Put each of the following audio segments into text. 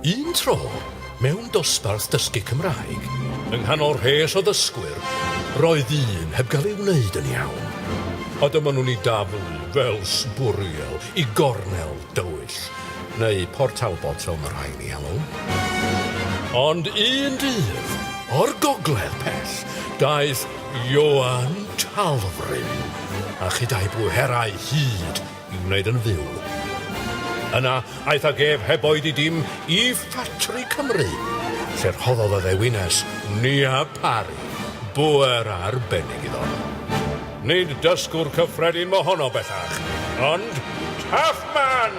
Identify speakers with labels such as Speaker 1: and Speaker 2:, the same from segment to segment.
Speaker 1: Un tro, mewn dosbarth dysgu Cymraeg, yng nghanol rhes o ddysgwyr, roedd un heb gael ei wneud yn iawn. A dyma nhw'n ei daflu fel sbwriel i gornel dywyll, neu portalbot fel mae rhaid i alw. Ond un dydd, o'r gogledd pell, daeth Ioan Talfryn, a chydau bwyherau hyd i wneud yn fyw. Yna, aeth ag ef heb oed i dim i ffatri Cymru, lle rhoddodd y ddewines Nia Pari, bwer arbennig iddo. Nid dysgwr cyffredin mo honno bellach, ond TaffMan!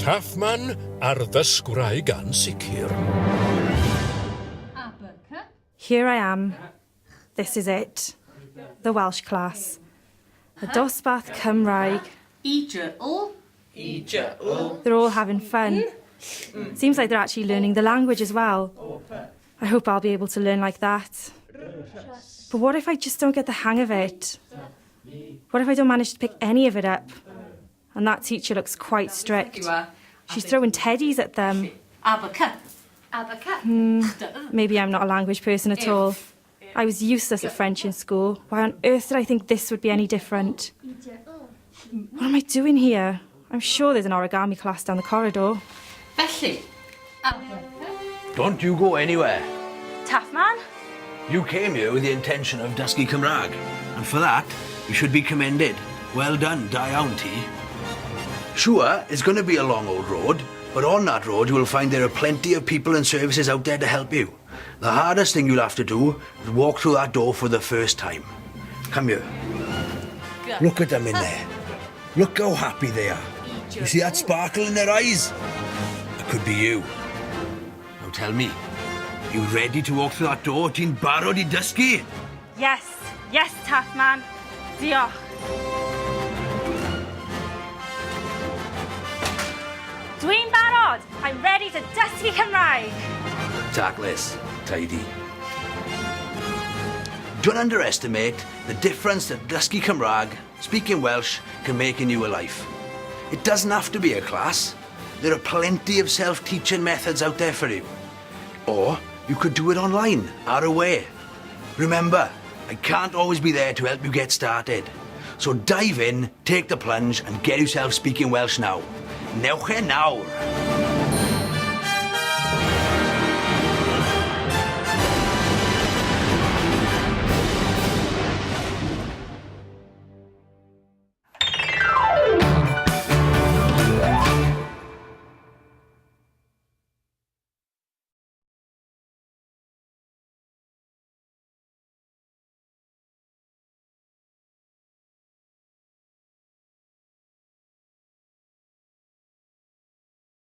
Speaker 1: TaffMan ar ddysgwrau gan sicr.
Speaker 2: Here I am. This is it. The Welsh class. A dosbarth Cymraeg. They're all having fun. Seems like they're actually learning the language as well. I hope I'll be able to learn like that. But what if I just don't get the hang of it? What if I don't manage to pick any of it up? And that teacher looks quite strict. She's throwing teddies at them. Maybe I'm not a language person at all. I was useless at French in school. Why on earth did I think this would be any different? What am I doing here? I'm sure there's an origami class down the corridor.
Speaker 3: Don't you go anywhere.
Speaker 2: TaffMan?
Speaker 3: You came here with the intention of dysgu Cymraeg, and for that, you should be commended. Well done, da iawn ti. Sure, it's going to be a long old road, but on that road you will find there are plenty of people and services out there to help you. The hardest thing you'll have to do is walk through that door for the first time. Come here. Look at them in there. Look how happy they are. You see that sparkle in their eyes? It could be you. Now tell me, are you ready to walk through that door? Ti'n barod I dysgu?
Speaker 2: Yes, yes, TaffMan. Diolch. Dwi'n barod. I'm ready to dysgu Cymraeg.
Speaker 3: Tactless, tidy. Don't underestimate the difference that dysgu Cymraeg, speaking Welsh, can make in your life. It doesn't have to be a class. There are plenty of self-teaching methods out there for you. Or you could do it online, or away. Remember, I can't always be there to help you get started. So dive in, take the plunge, and get yourself speaking Welsh now. Newch e nawr!